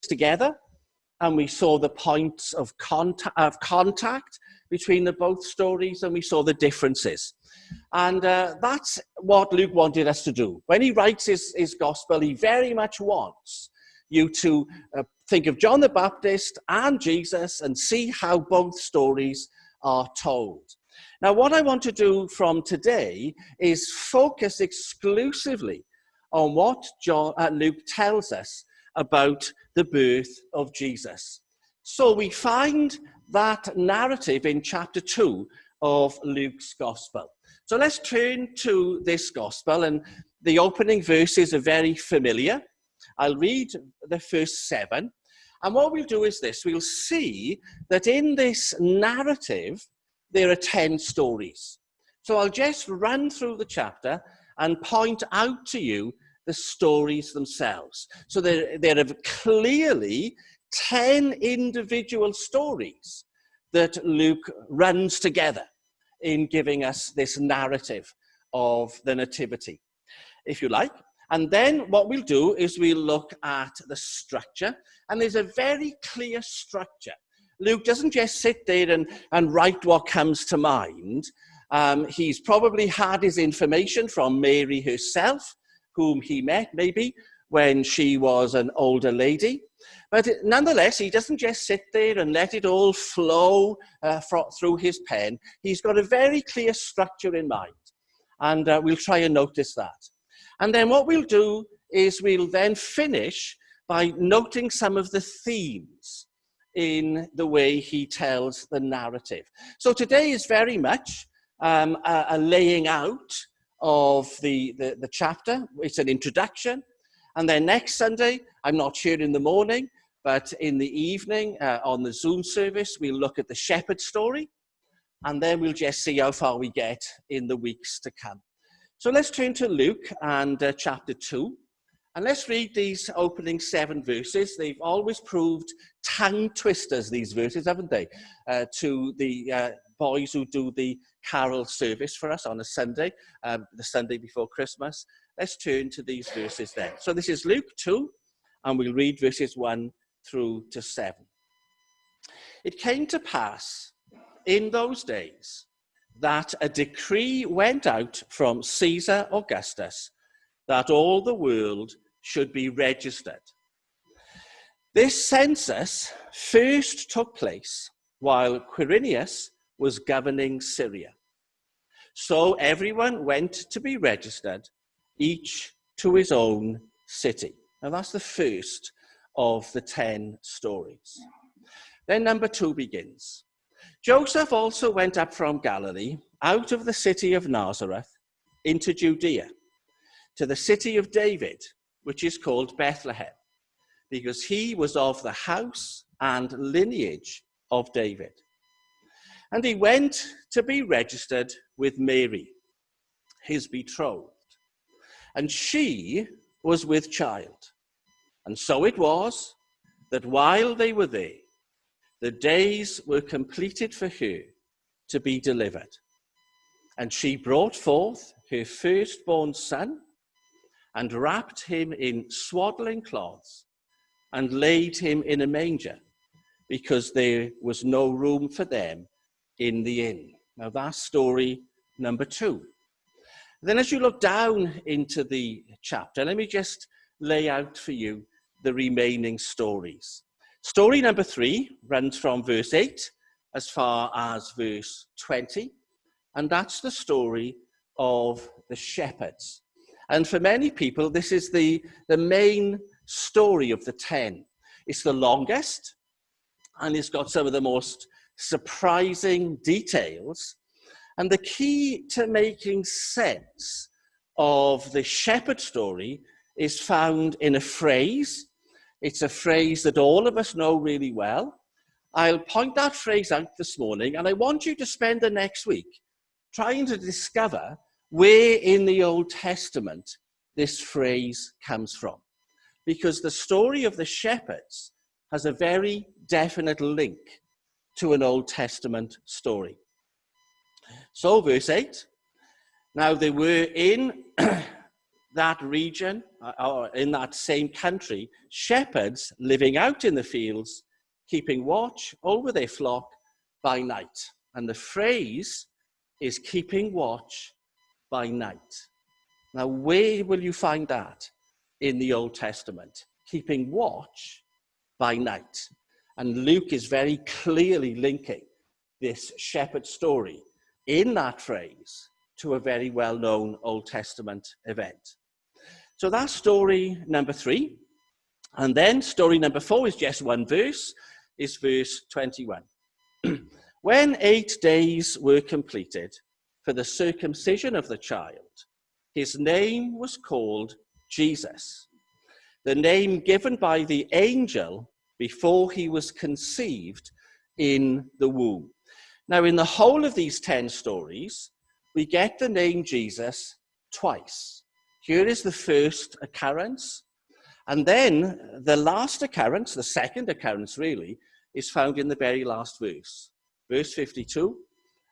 together, and we saw the points of contact between the both stories, and we saw the differences. And that's what Luke wanted us to do. When he writes his gospel, he very much wants you to think of John the Baptist and Jesus and see how both stories are told. Now, what I want to do from today is focus exclusively on what Luke tells us about the birth of Jesus. So we find that narrative in chapter 2 of Luke's gospel. So let's turn to this gospel, and the opening verses are very familiar. I'll read the first 7. And what we'll do is this. We'll see that in this narrative, there are 10 stories. So I'll just run through the chapter and point out to you the stories themselves. So there are clearly 10 individual stories that Luke runs together in giving us this narrative of the Nativity, if you like. And then what we'll do is we'll look at the structure, and there's a very clear structure. Luke doesn't just sit there and write what comes to mind. He's probably had his information from Mary herself, whom he met maybe when she was an older lady. But nonetheless, he doesn't just sit there and let it all flow through his pen. He's got a very clear structure in mind, and we'll try and notice that. And then what we'll do is we'll then finish by noting some of the themes in the way he tells the narrative. So today is very much a laying out of the chapter. It's an introduction. And then next Sunday, I'm not sure in the morning, but in the evening on the Zoom service, we'll look at the shepherd story. And then we'll just see how far we get in the weeks to come. So let's turn to Luke and chapter 2. And let's read these opening 7 verses. They've always proved tongue twisters, these verses, haven't they? To the boys who do the carol service for us on a Sunday, the Sunday before Christmas. Let's turn to these verses then. So this is Luke 2, and we'll read verses 1 through to 7. It came to pass in those days that a decree went out from Caesar Augustus that all the world should be registered. This census first took place while Quirinius was governing Syria. So everyone went to be registered, each to his own city. Now that's the first of the 10 stories. Then number 2 begins. Joseph also went up from Galilee, out of the city of Nazareth, into Judea, to the city of David, which is called Bethlehem, because he was of the house and lineage of David. And he went to be registered with Mary, his betrothed. And she was with child. And so it was that while they were there, the days were completed for her to be delivered. And she brought forth her firstborn son and wrapped him in swaddling cloths and laid him in a manger, because there was no room for them in the inn. Now that's story number 2. Then as you look down into the chapter, let me just lay out for you the remaining stories. Story number 3 runs from verse 8 as far as verse 20, and that's the story of the shepherds. And for many people, this is the main story of the 10. It's the longest, and it's got some of the most surprising details. And the key to making sense of the shepherd story is found in a phrase. It's a phrase that all of us know really well. I'll point that phrase out this morning, and I want you to spend the next week trying to discover where in the Old Testament this phrase comes from. Because the story of the shepherds has a very definite link to an Old Testament story. So verse 8, now they were in that region, or in that same country, shepherds living out in the fields, keeping watch over their flock by night. And the phrase is keeping watch by night. Now, where will you find that in the Old Testament? Keeping watch by night. And Luke is very clearly linking this shepherd story in that phrase to a very well-known Old Testament event. So that's story number 3. And then story number 4 is just one verse, is verse 21. When 8 days were completed for the circumcision of the child, his name was called Jesus, the name given by the angel before he was conceived in the womb. Now, in the whole of these 10 stories, we get the name Jesus twice. Here is the first occurrence. And then the last occurrence, the second occurrence really, is found in the very last verse. Verse 52,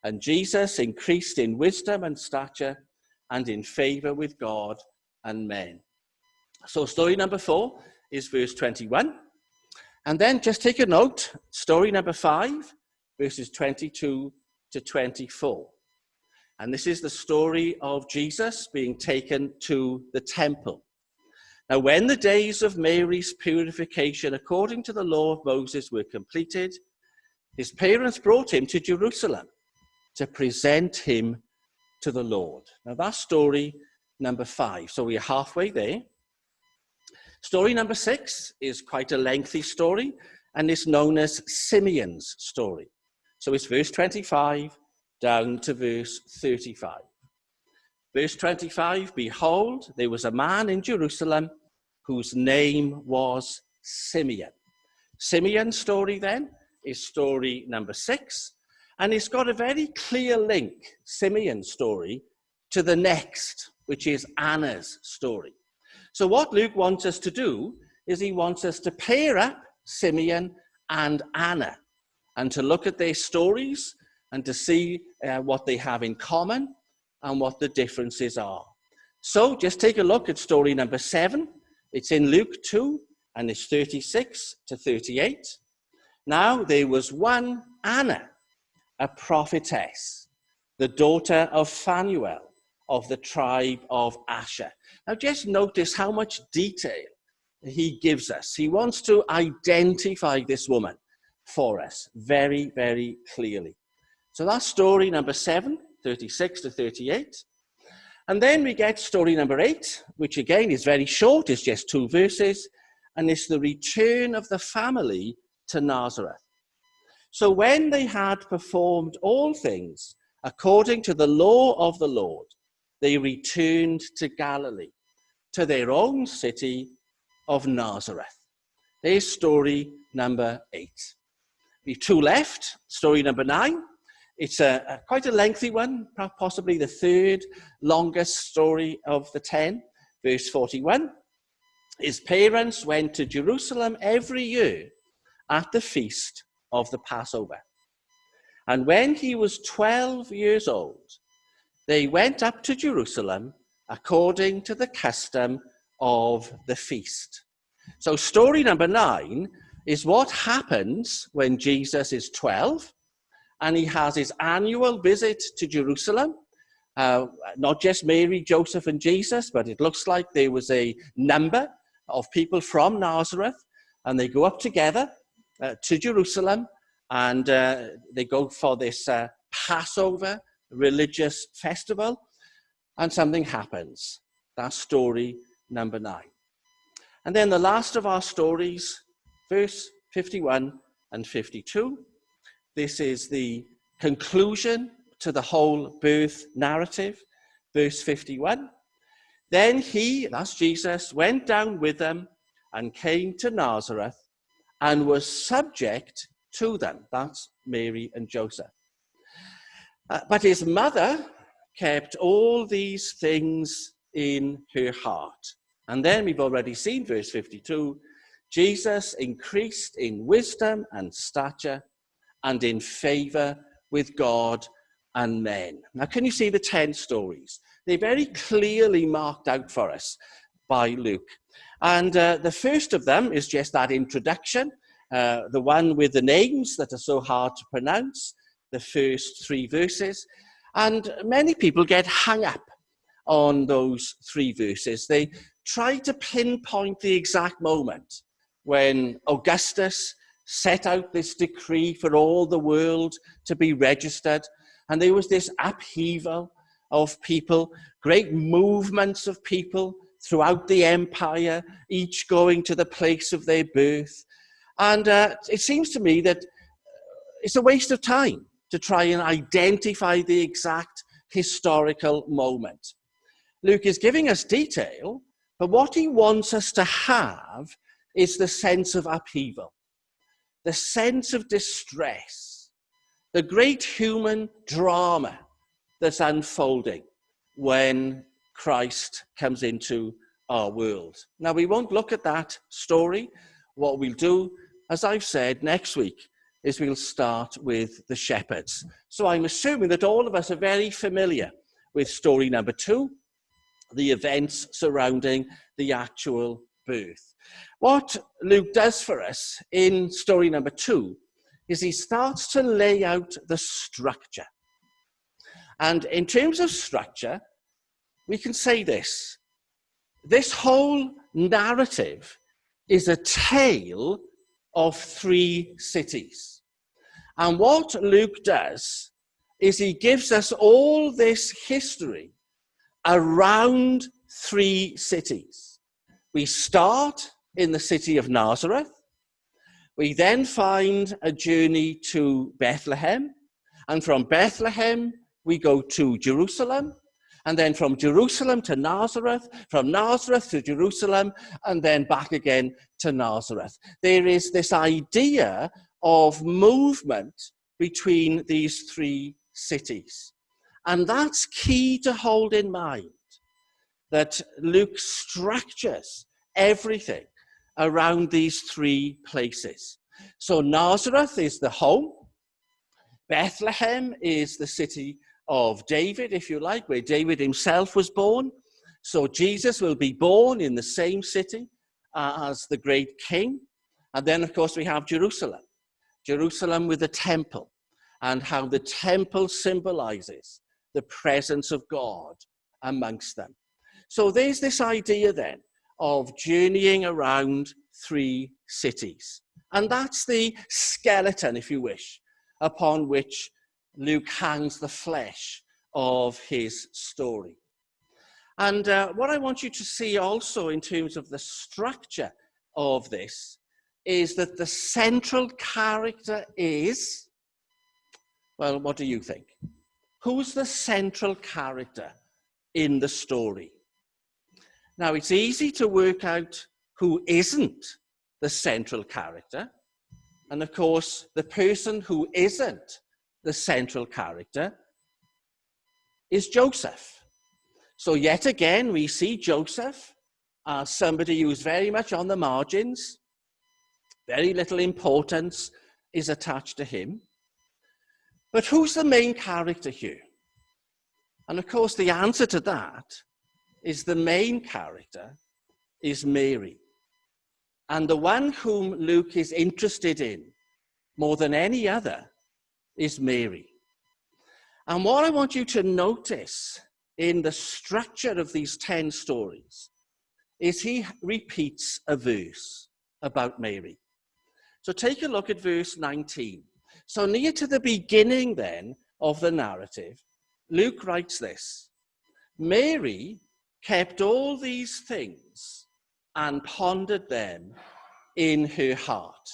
and Jesus increased in wisdom and stature and in favor with God and men. So story number 4 is verse 21. And then just take a note, story number 5, verses 22 to 24. And this is the story of Jesus being taken to the temple. Now, when the days of Mary's purification according to the law of Moses were completed, his parents brought him to Jerusalem to present him to the Lord. Now, that's story number 5. So we're halfway there. Story number 6 is quite a lengthy story, and it's known as Simeon's story. So it's verse 25 down to verse 35. Verse 25, behold, there was a man in Jerusalem whose name was Simeon. Simeon's story then is story number 6, and it's got a very clear link, Simeon's story, to the next, which is Anna's story. So what Luke wants us to do is he wants us to pair up Simeon and Anna and to look at their stories and to see what they have in common and what the differences are. So just take a look at story number 7. It's in Luke 2 and it's 36 to 38. Now there was one Anna, a prophetess, the daughter of Phanuel of the tribe of Asher. Now just notice how much detail he gives us. He wants to identify this woman for us very, very clearly. So that's story number 7, 36 to 38. And then we get story number 8, which again is very short, it's just 2 verses, and it's the return of the family to Nazareth. So when they had performed all things according to the law of the Lord, they returned to Galilee, to their own city of Nazareth. There's story number 8. We've 2 left, story number 9. It's quite a lengthy one, possibly the 3rd longest story of the 10. Verse 41, his parents went to Jerusalem every year at the feast of the Passover. And when he was 12 years old, they went up to Jerusalem according to the custom of the feast. So story number 9 is what happens when Jesus is 12 and he has his annual visit to Jerusalem. Not just Mary, Joseph, and Jesus, but it looks like there was a number of people from Nazareth, and they go up together to Jerusalem, and they go for this Passover religious festival, and something happens. That's story number 9. And then the last of our stories, verse 51 and 52. This is the conclusion to the whole birth narrative. Verse 51. Then he, that's Jesus, went down with them and came to Nazareth and was subject to them. That's Mary and Joseph. But his mother kept all these things in her heart. And then we've already seen verse 52. Jesus increased in wisdom and stature and in favor with God and men. Now, can you see the 10 stories? They're very clearly marked out for us by Luke. And the first of them is just that introduction, the one with the names that are so hard to pronounce, the first 3 verses. And many people get hung up on those 3 verses. They try to pinpoint the exact moment when Augustus set out this decree for all the world to be registered. And there was this upheaval of people, great movements of people throughout the empire, each going to the place of their birth. And it seems to me that it's a waste of time to try and identify the exact historical moment. Luke is giving us detail, but what he wants us to have is the sense of upheaval, the sense of distress, the great human drama that's unfolding when Christ comes into our world. Now, we won't look at that story. What we'll do, as I've said, next week is we'll start with the shepherds. So I'm assuming that all of us are very familiar with story number 2, the events surrounding the actual birth. What Luke does for us in story number 2 is he starts to lay out the structure. And in terms of structure, we can say this. This whole narrative is a tale of 3 cities. And what Luke does is he gives us all this history around 3 cities. We start in the city of Nazareth. We then find a journey to Bethlehem. And from Bethlehem, we go to Jerusalem. And then from Jerusalem to Nazareth, from Nazareth to Jerusalem, and then back again to Nazareth. There is this idea of movement between these 3 cities. And that's key to hold in mind, that Luke structures everything around these 3 places. So Nazareth is the home. Bethlehem is the city of David, if you like, where David himself was born. So Jesus will be born in the same city as the great king. And then, of course, we have Jerusalem. Jerusalem with the temple, and how the temple symbolizes the presence of God amongst them. So there's this idea then of journeying around 3 cities. And that's the skeleton, if you wish, upon which Luke hangs the flesh of his story. And what I want you to see also in terms of the structure of this is that the central character is, well, what do you think? Who's the central character in the story? Now, it's easy to work out who isn't the central character. And of course, the person who isn't the central character is Joseph. So yet again, we see Joseph as somebody who's very much on the margins. Very little importance is attached to him. But who's the main character here? And of course, the answer to that is the main character is Mary. And the one whom Luke is interested in more than any other is Mary. And what I want you to notice in the structure of these 10 stories is he repeats a verse about Mary. So take a look at verse 19. So near to the beginning then of the narrative, Luke writes this: Mary kept all these things and pondered them in her heart.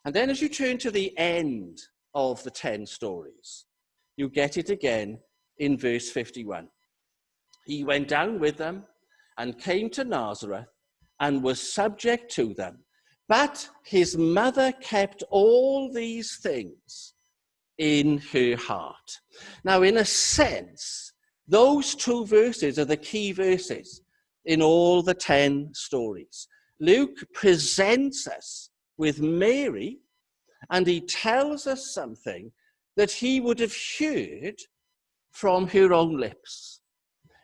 And then as you turn to the end of the 10 stories, you get it again in verse 51. He went down with them and came to Nazareth and was subject to them. But his mother kept all these things in her heart. Now, in a sense, those 2 verses are the key verses in all the 10 stories. Luke presents us with Mary, and he tells us something that he would have heard from her own lips.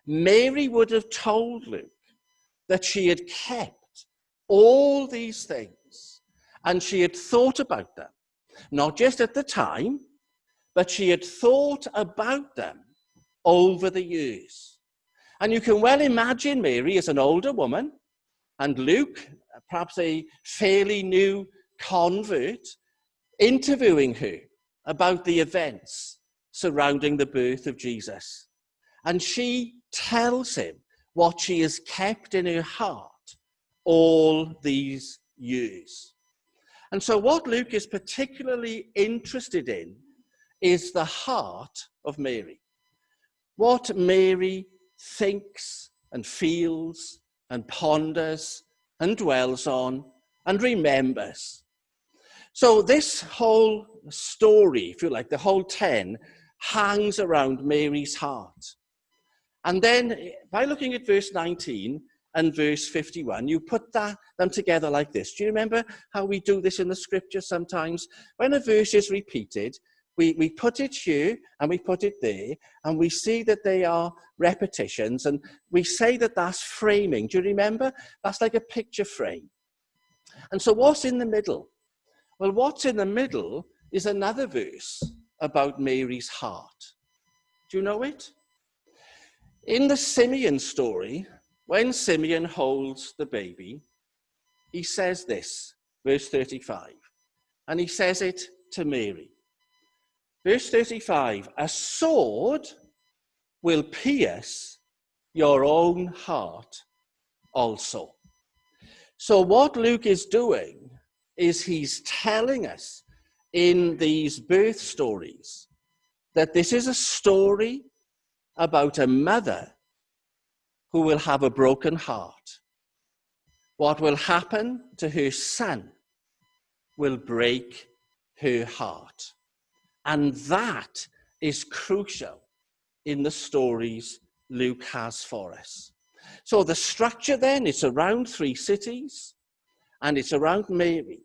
Mary would have told Luke that she had kept all these things and she had thought about them, not just at the time, but she had thought about them over the years. And you can well imagine Mary as an older woman and Luke, perhaps a fairly new convert, interviewing her about the events surrounding the birth of Jesus. And she tells him what she has kept in her heart all these years. And so what Luke is particularly interested in is the heart of Mary. What Mary thinks and feels and ponders and dwells on and remembers. So this whole story, if you like, the whole 10, hangs around Mary's heart. And then by looking at verse 19 and verse 51, you put them together like this. Do you remember how we do this in the scripture sometimes? When a verse is repeated, we put it here and we put it there, and we see that they are repetitions, and we say that that's framing. Do you remember? That's like a picture frame. And so what's in the middle? Well, what's in the middle is another verse about Mary's heart. Do you know it? In the Simeon story, when Simeon holds the baby, he says this, verse 35, and he says it to Mary. Verse 35, a sword will pierce your own heart also. So what Luke is doing is he's telling us in these birth stories that this is a story about a mother who will have a broken heart. What will happen to her son will break her heart. And that is crucial in the stories Luke has for us. So the structure then is around 3 cities, and it's around Mary,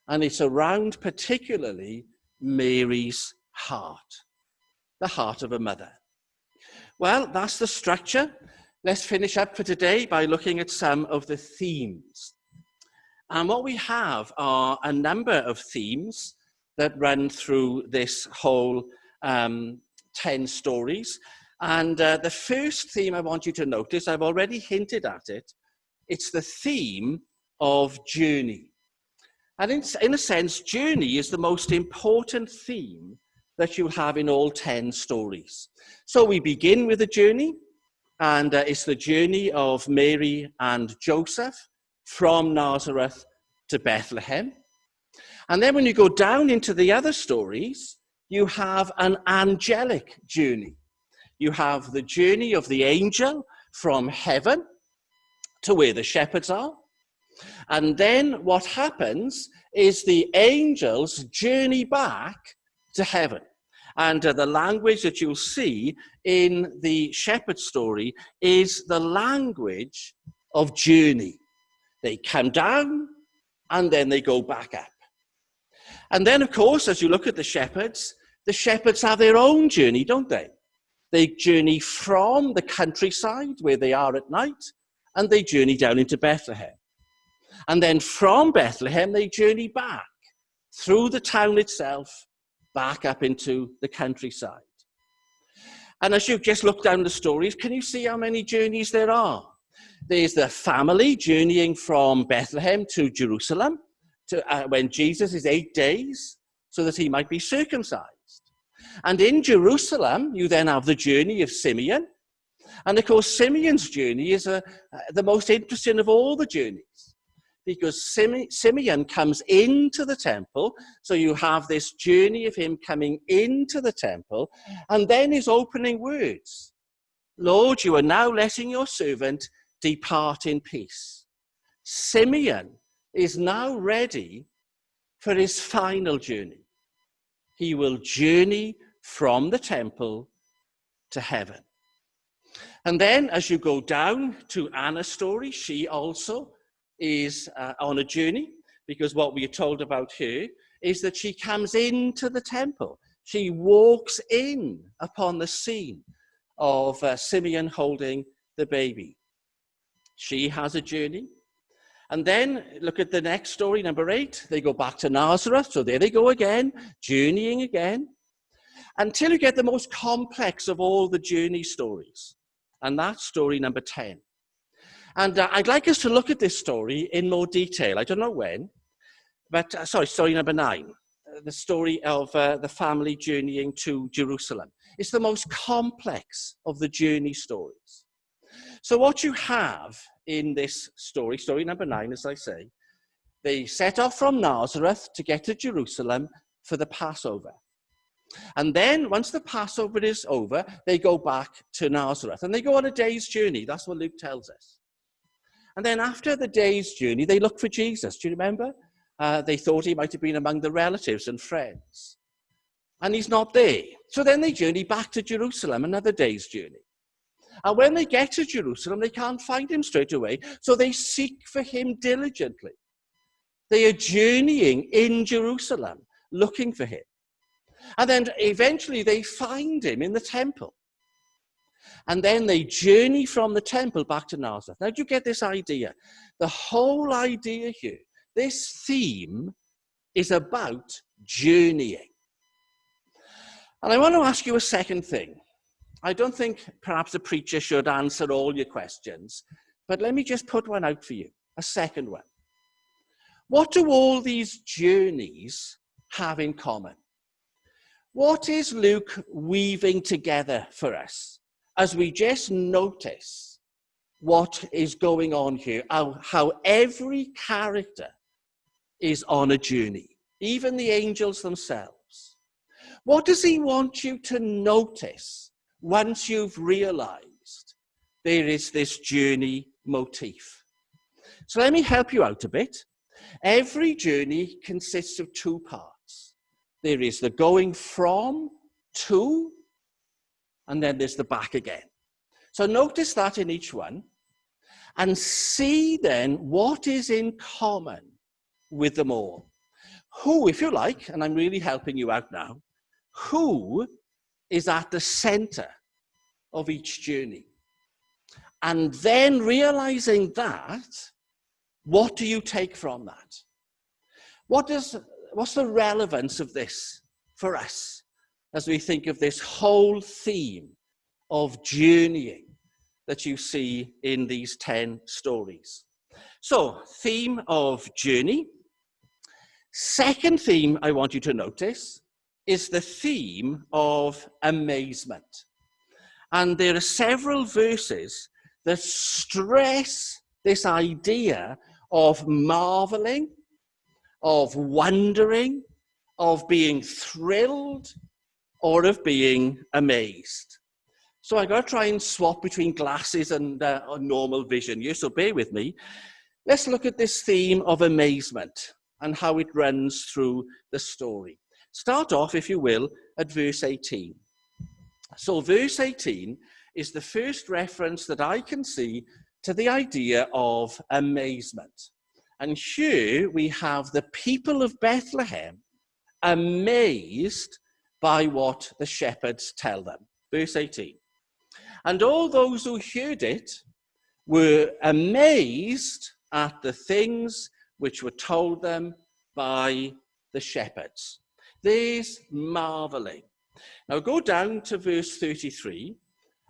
and it's around particularly Mary's heart, the heart of a mother. Well, that's the structure. Let's finish up for today by looking at some of the themes. And what we have are a number of themes that run through this whole 10 stories. And the first theme I want you to notice, I've already hinted at it, it's the theme of journey. And in a sense, journey is the most important theme that you'll have in all 10 stories. So we begin with a journey, and it's the journey of Mary and Joseph from Nazareth to Bethlehem. And then when you go down into the other stories, you have an angelic journey. You have the journey of the angel from heaven to where the shepherds are. And then what happens is the angels journey back to heaven. And the language that you'll see in the shepherd story is the language of journey. They come down and then they go back up. And then, of course, as you look at the shepherds have their own journey, don't they? They journey from the countryside where they are at night, and they journey down into Bethlehem. And then from Bethlehem, they journey back through the town itself, back up into the countryside. And as you just look down the stories, can you see how many journeys there are? There's the family journeying from Bethlehem to Jerusalem when Jesus is 8 days, so that he might be circumcised. And in Jerusalem, you then have the journey of Simeon. And of course, Simeon's journey is the most interesting of all the journeys, because Simeon comes into the temple. So you have this journey of him coming into the temple, and then his opening words, Lord, you are now letting your servant depart in peace. Simeon is now ready for his final journey. He will journey from the temple to heaven. And then as you go down to Anna's story, she also is on a journey, because what we are told about her is that she comes into the temple. She walks in upon the scene of Simeon holding the baby. She has a journey. And then look at the next story, number 8. They go back to Nazareth. So there they go again, journeying again, until you get the most complex of all the journey stories. And that's story number 10. And I'd like us to look at this story in more detail. I don't know when, but story number 9. The story of the family journeying to Jerusalem. It's the most complex of the journey stories. So what you have in this story, story number 9, as I say, they set off from Nazareth to get to Jerusalem for the Passover. And then once the Passover is over, they go back to Nazareth. And they go on a day's journey. That's what Luke tells us. And then after the day's journey, they look for Jesus. Do you remember? They thought he might have been among the relatives and friends. And he's not there. So then they journey back to Jerusalem, another day's journey. And when they get to Jerusalem, they can't find him straight away. So they seek for him diligently. They are journeying in Jerusalem, looking for him. And then eventually they find him in the temple. And then they journey from the temple back to Nazareth. Now, do you get this idea? The whole idea here, this theme is about journeying. And I want to ask you a second thing. I don't think perhaps a preacher should answer all your questions, but let me just put one out for you, a second one. What do all these journeys have in common? What is Luke weaving together for us as we just notice what is going on here, how every character is on a journey, even the angels themselves? What does he want you to notice once you've realized there is this journey motif? So let me help you out a bit. Every journey consists of 2 parts. There is the going from, to, and then there's the back again. So notice that in each one, and see then what is in common with them all. Who, if you like, and I'm really helping you out now, who is at the center of each journey? And then realizing that, what do you take from that? What's the relevance of this for us as we think of this whole theme of journeying that you see in these 10 stories? So, theme of journey. Second theme I want you to notice is the theme of amazement. And there are several verses that stress this idea of marveling, of wondering, of being thrilled, or of being amazed. So I've got to try and swap between glasses and normal vision here, so bear with me. Let's look at this theme of amazement and how it runs through the story. Start off, if you will, at verse 18. So verse 18 is the first reference that I can see to the idea of amazement. And here we have the people of Bethlehem amazed by what the shepherds tell them. Verse 18. And all those who heard it were amazed at the things which were told them by the shepherds. There's marveling. Now go down to verse 33.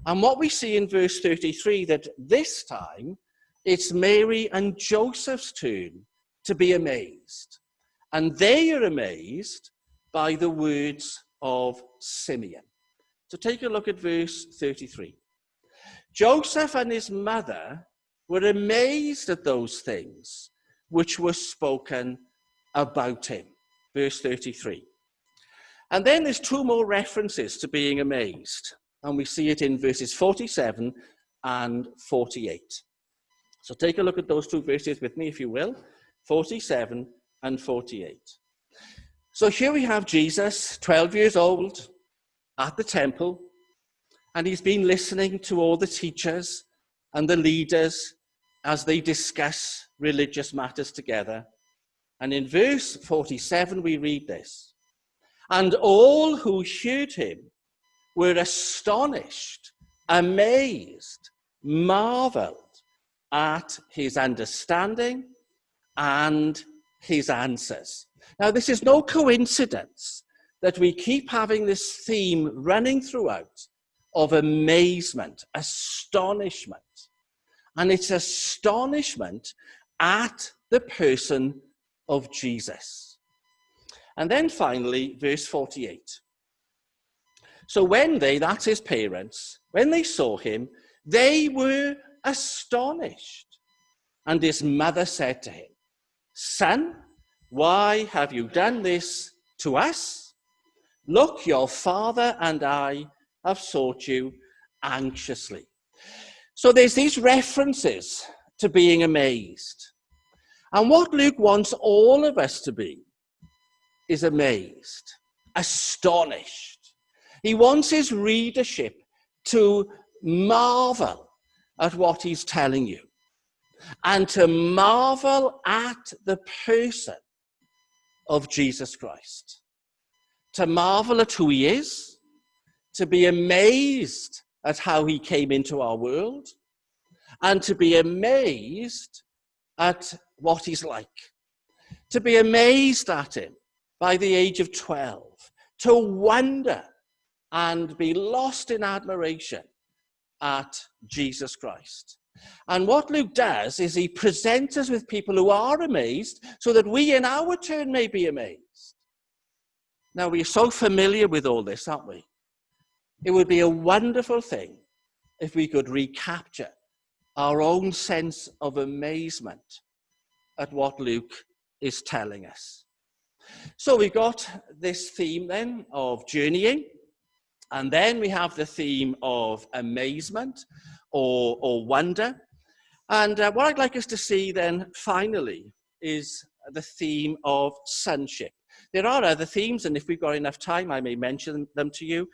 And what we see in verse 33, that this time it's Mary and Joseph's turn to be amazed. And they are amazed by the words of Simeon. So take a look at verse 33. Joseph and his mother were amazed at those things which were spoken about him. Verse 33. And then there's 2 more references to being amazed. And we see it in verses 47 and 48. So take a look at those 2 verses with me, if you will. 47 and 48. So here we have Jesus, 12 years old, at the temple. And he's been listening to all the teachers and the leaders as they discuss religious matters together. And in verse 47, we read this. And all who heard him were astonished amazed, marveled at his understanding and his answers. Now, this is no coincidence that we keep having this theme running throughout of amazement, astonishment. And it's astonishment at the person of Jesus. And then finally, verse 48. So when they, that's his parents, when they saw him, they were astonished. And his mother said to him, "Son, why have you done this to us? Look, your father and I have sought you anxiously." So there's these references to being amazed. And what Luke wants all of us to be is amazed, astonished. He wants his readership to marvel at what he's telling you and to marvel at the person of Jesus Christ, to marvel at who he is, to be amazed at how he came into our world, and to be amazed at what he's like, to be amazed at him by the age of 12, to wonder and be lost in admiration at Jesus Christ. And what Luke does is he presents us with people who are amazed so that we in our turn may be amazed. Now, we're so familiar with all this, aren't we? It would be a wonderful thing if we could recapture our own sense of amazement at what Luke is telling us. So we've got this theme then of journeying, and then we have the theme of amazement or wonder. And what I'd like us to see then finally is the theme of sonship. There are other themes, and if we've got enough time, I may mention them to you.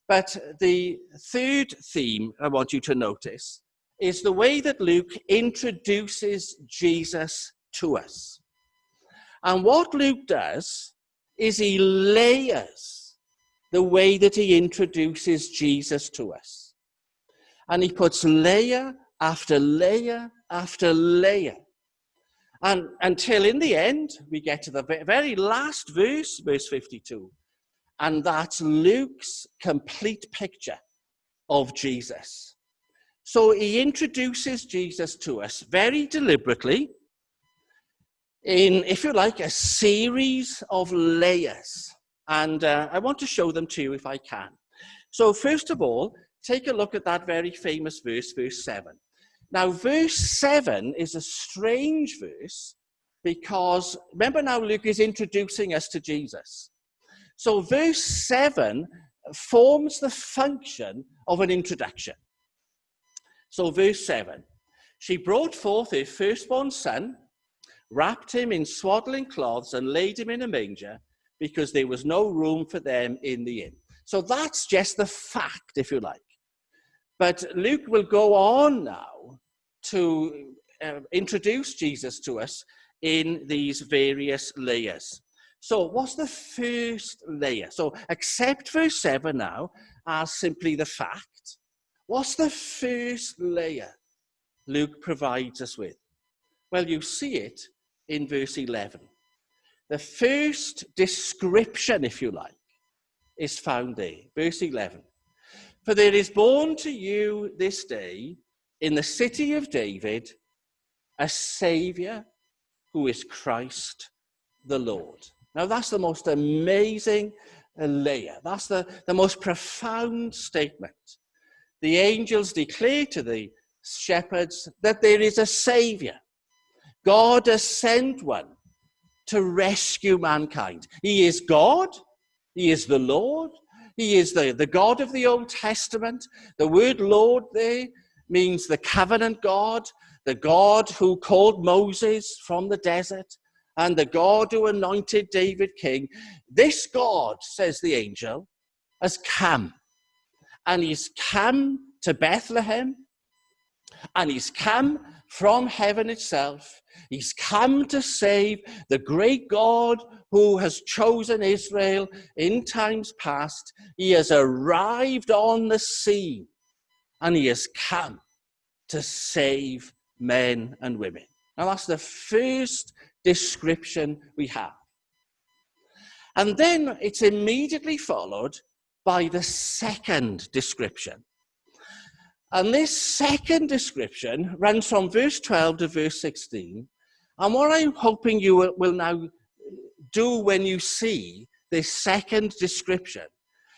But the third theme I want you to notice is the way that Luke introduces Jesus to us. And what Luke does is he layers the way that he introduces Jesus to us. And he puts layer after layer after layer. And until in the end, we get to the very last verse, verse 52. And that's Luke's complete picture of Jesus. So he introduces Jesus to us very deliberately in, if you like, a series of layers. And I want to show them to you if I can. So first of all, take a look at that very famous verse, verse 7. Now, verse 7 is a strange verse because, remember now, Luke is introducing us to Jesus. So verse 7 forms the function of an introduction. So verse 7, she brought forth her firstborn son, wrapped him in swaddling cloths and laid him in a manger because there was no room for them in the inn. So that's just the fact, if you like. But Luke will go on now to introduce Jesus to us in these various layers. So what's the first layer? So accept verse 7 now as simply the fact. What's the first layer Luke provides us with? Well, you see it in verse 11. The first description, if you like, is found there. Verse 11. For there is born to you this day in the city of David a Saviour who is Christ the Lord. Now that's the most amazing layer. That's the most profound statement. The angels declare to the shepherds that there is a Saviour. God has sent one to rescue mankind. He is God. He is the Lord. He is the God of the Old Testament. The word Lord there means the covenant God, the God who called Moses from the desert, and the God who anointed David king. This God, says the angel, has come. And he's come to Bethlehem. And he's come from heaven itself. He's come to save the great God who has chosen Israel in times past. He has arrived on the scene. and he has come to save men and women. Now that's the first description we have. And then it's immediately followed by the second description. And this second description runs from verse 12 to verse 16. And what I'm hoping you will now do when you see this second description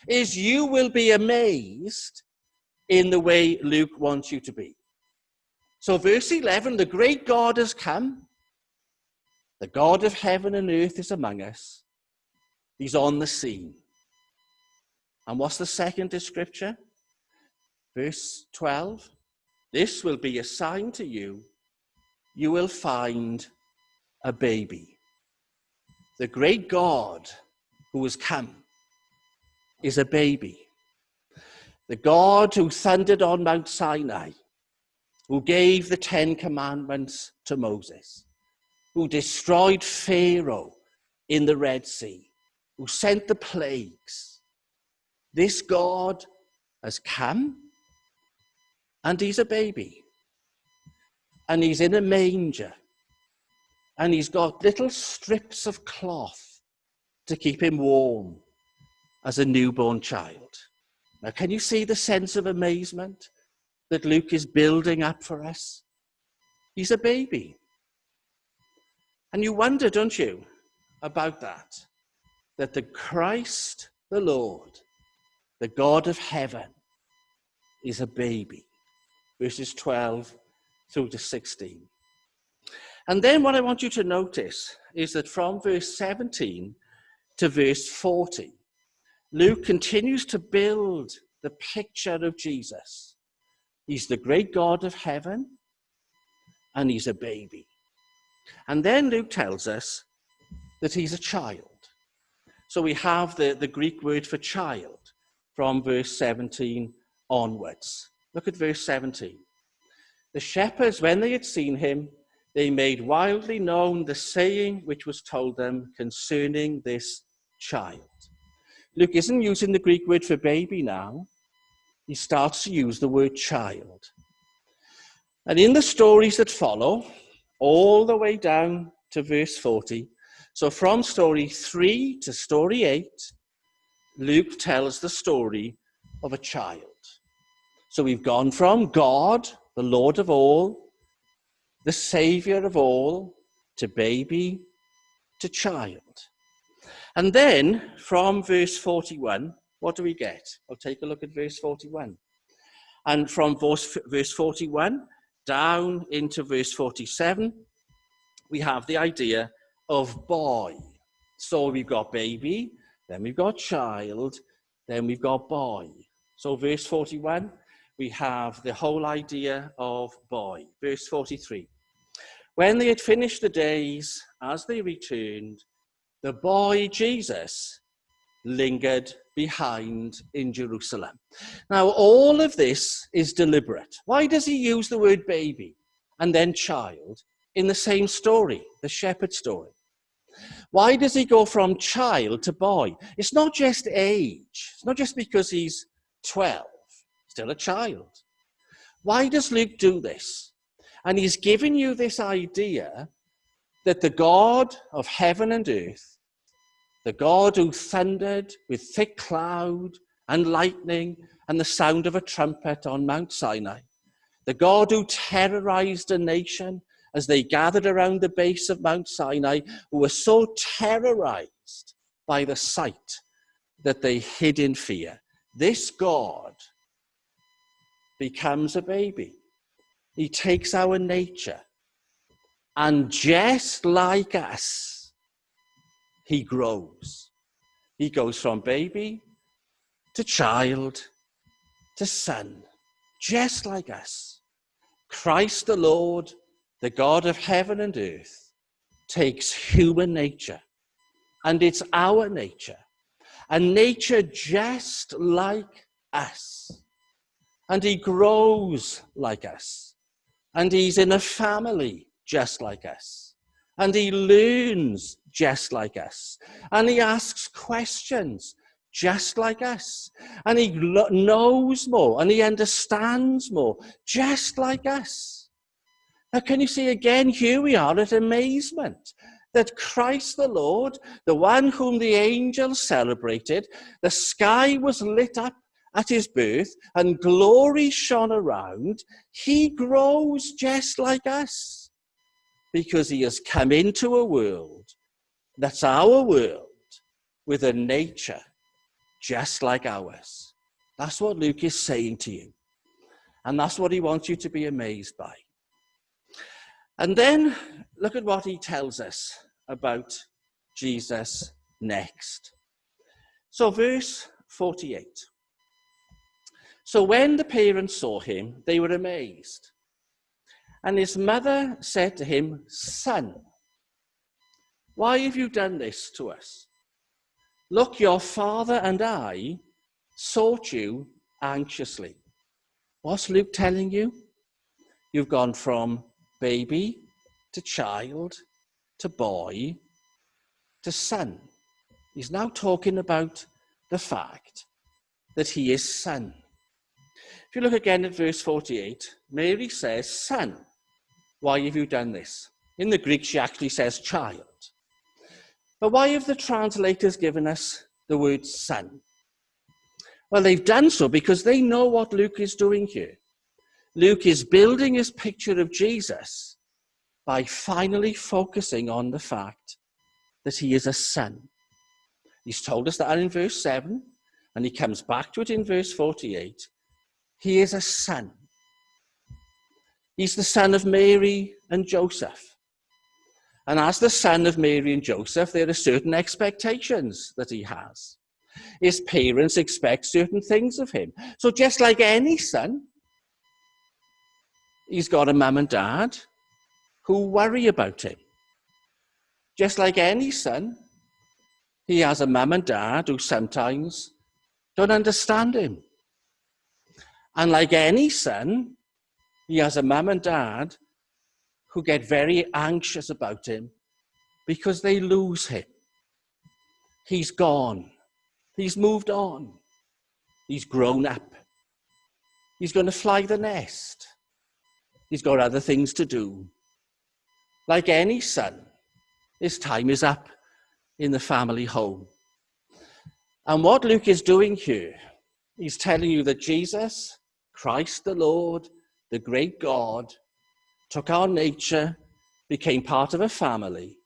is you will be amazed in the way Luke wants you to be. So verse 11, the great God has come. The God of heaven and earth is among us. He's on the scene. And what's the second description? Verse 12, this will be a sign to you. You will find a baby. The great God who has come is a baby. The God who thundered on Mount Sinai, who gave the 10 Commandments to Moses, who destroyed Pharaoh in the Red Sea, who sent the plagues. This God has come, and he's a baby. And he's in a manger. And he's got little strips of cloth to keep him warm as a newborn child. Now, can you see the sense of amazement that Luke is building up for us? He's a baby. And you wonder, don't you, about that the Christ, the Lord, the God of heaven, is a baby. Verses 12 through to 16. And then what I want you to notice is that from verse 17 to verse 40, Luke continues to build the picture of Jesus. He's the great God of heaven, and he's a baby. And then Luke tells us that he's a child. So we have the Greek word for child from verse 17 onwards. Look at verse 17. The shepherds, when they had seen him, they made wildly known the saying which was told them concerning this child. Luke isn't using the Greek word for baby now. He starts to use the word child. And in the stories that follow, all the way down to verse 40, so from story 3 to story 8, Luke tells the story of a child. So we've gone from God, the Lord of all, the Savior of all, to baby, to child. And then from verse 41, what do we get? I'll take a look at verse 41. And from verse 41 down into verse 47, we have the idea of boy. So we've got baby, then we've got child, then we've got boy. So verse 41, we have the whole idea of boy. Verse 43. When they had finished the days, as they returned, the boy Jesus lingered behind in Jerusalem. Now, all of this is deliberate. Why does he use the word baby and then child in the same story, the shepherd story? Why does he go from child to boy? It's not just age. It's not just because he's 12, still a child. Why does Luke do this? And he's giving you this idea that the God of heaven and earth, the God who thundered with thick cloud and lightning and the sound of a trumpet on Mount Sinai, the God who terrorized a nation as they gathered around the base of Mount Sinai, who were so terrorized by the sight that they hid in fear. This God becomes a baby. He takes our nature, and just like us, he grows. He goes from baby to child to son, just like us. Christ the Lord, the God of heaven and earth, takes human nature, and it's our nature, a nature just like us. And he grows like us. And he's in a family just like us. And he learns just like us. And he asks questions just like us. And he knows more and he understands more, just like us. Now, can you see again, here we are at amazement that Christ the Lord, the one whom the angels celebrated, the sky was lit up at his birth and glory shone around, he grows just like us because he has come into a world that's our world with a nature just like ours. That's what Luke is saying to you. And that's what he wants you to be amazed by. And then look at what he tells us about Jesus next. So verse 48. So when the parents saw him, they were amazed. And his mother said to him, "Son, why have you done this to us? Look, your father and I sought you anxiously." What's Luke telling you? You've gone from baby to child to boy to son. He's now talking about the fact that he is son. If you look again at verse 48, Mary says, "Son, why have you done this?" In the Greek, she actually says child. But why have the translators given us the word son? Well, they've done so because they know what Luke is doing here. Luke is building his picture of Jesus by finally focusing on the fact that he is a son. He's told us that in verse 7, and he comes back to it in verse 48. He is a son. He's the son of Mary and Joseph. And as the son of Mary and Joseph, there are certain expectations that he has. His parents expect certain things of him. So just like any son, he's got a mum and dad who worry about him. Just like any son, he has a mum and dad who sometimes don't understand him. And like any son, he has a mum and dad who get very anxious about him because they lose him. He's gone. He's moved on. He's grown up. He's going to fly the nest. He's got other things to do. Like any son, his time is up in the family home. And what Luke is doing here, he's telling you that Jesus, Christ the Lord, the great God, took our nature, became part of a family.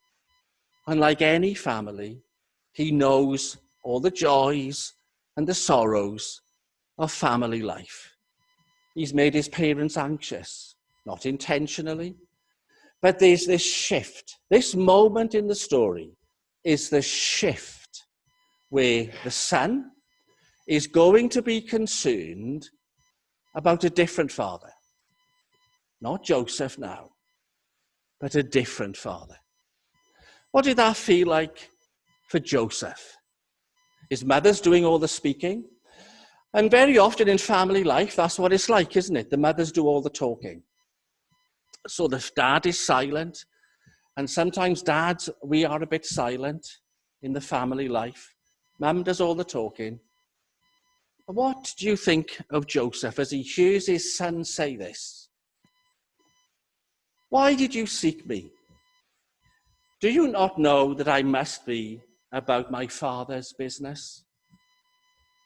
And like any family, he knows all the joys and the sorrows of family life. He's made his parents anxious, not intentionally, but there's this shift. This moment in the story is the shift where the son is going to be concerned about a different father. Not Joseph now, but a different father. What did that feel like for Joseph? His mother's doing all the speaking. And very often in family life, that's what it's like, isn't it? The mothers do all the talking. So the dad is silent. And sometimes dads, we are a bit silent in the family life. Mum does all the talking. But what do you think of Joseph as he hears his son say this? "Why did you seek me? Do you not know that I must be about my father's business?"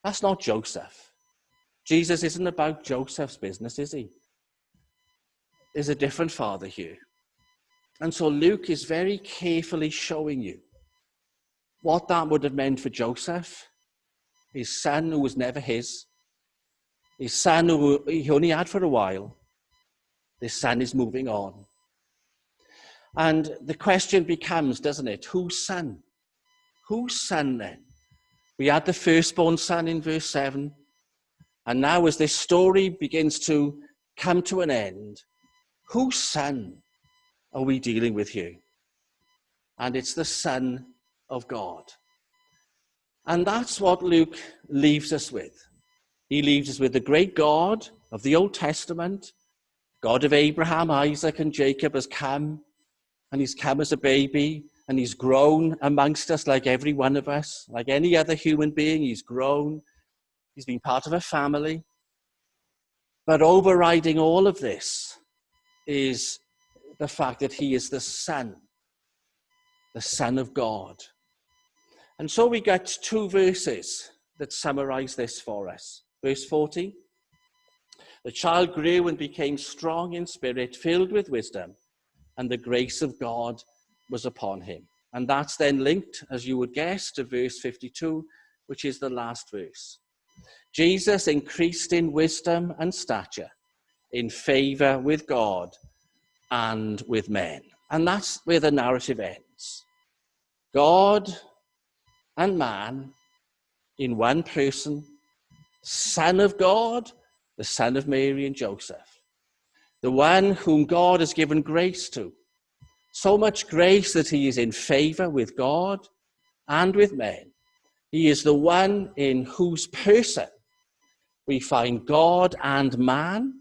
That's not Joseph. Jesus isn't about Joseph's business, is he? There's a different father here. And so Luke is very carefully showing you what that would have meant for Joseph, his son who was never his son who he only had for a while. This son is moving on. And the question becomes, doesn't it, whose son? Whose son then? We had the firstborn son in verse 7. And now as this story begins to come to an end, whose son are we dealing with here? And it's the Son of God. And that's what Luke leaves us with. He leaves us with the great God of the Old Testament, God of Abraham, Isaac, and Jacob has come, and he's come as a baby, and he's grown amongst us like every one of us, like any other human being. He's grown. He's been part of a family. But overriding all of this is the fact that he is the Son of God. And so we get two verses that summarize this for us. Verse 40, the child grew and became strong in spirit, filled with wisdom, and the grace of God was upon him. And that's then linked, as you would guess, to verse 52, which is the last verse. Jesus increased in wisdom and stature, in favor with God and with men. And that's where the narrative ends. God and man in one person, Son of God, the Son of Mary and Joseph, the one whom God has given grace to. So much grace that he is in favor with God and with men. He is the one in whose person we find God and man,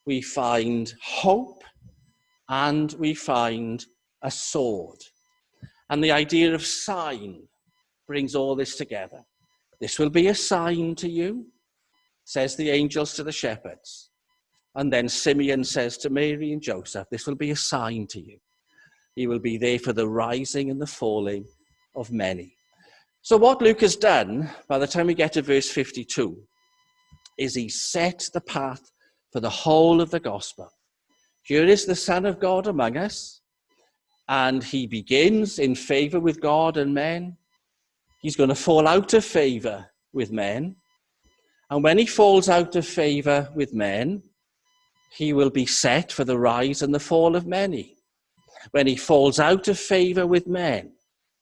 we find hope, and we find a sword. And the idea of sign brings all this together. This will be a sign to you, says the angels to the shepherds. And then Simeon says to Mary and Joseph, this will be a sign to you. He will be there for the rising and the falling of many. So what Luke has done, by the time we get to verse 52, is he set the path for the whole of the gospel. Here is the Son of God among us, and he begins in favor with God and men. He's going to fall out of favor with men. And when he falls out of favor with men, he will be set for the rise and the fall of many. When he falls out of favor with men,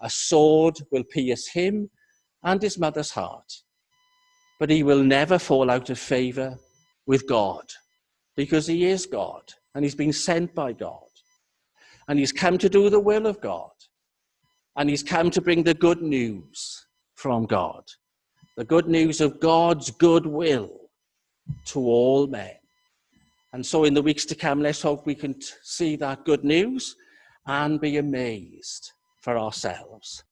a sword will pierce him and his mother's heart. But he will never fall out of favor with God, because he is God, and he's been sent by God. And he's come to do the will of God. And he's come to bring the good news from God. The good news of God's good will to all men. And so in the weeks to come, let's hope we can see that good news and be amazed for ourselves.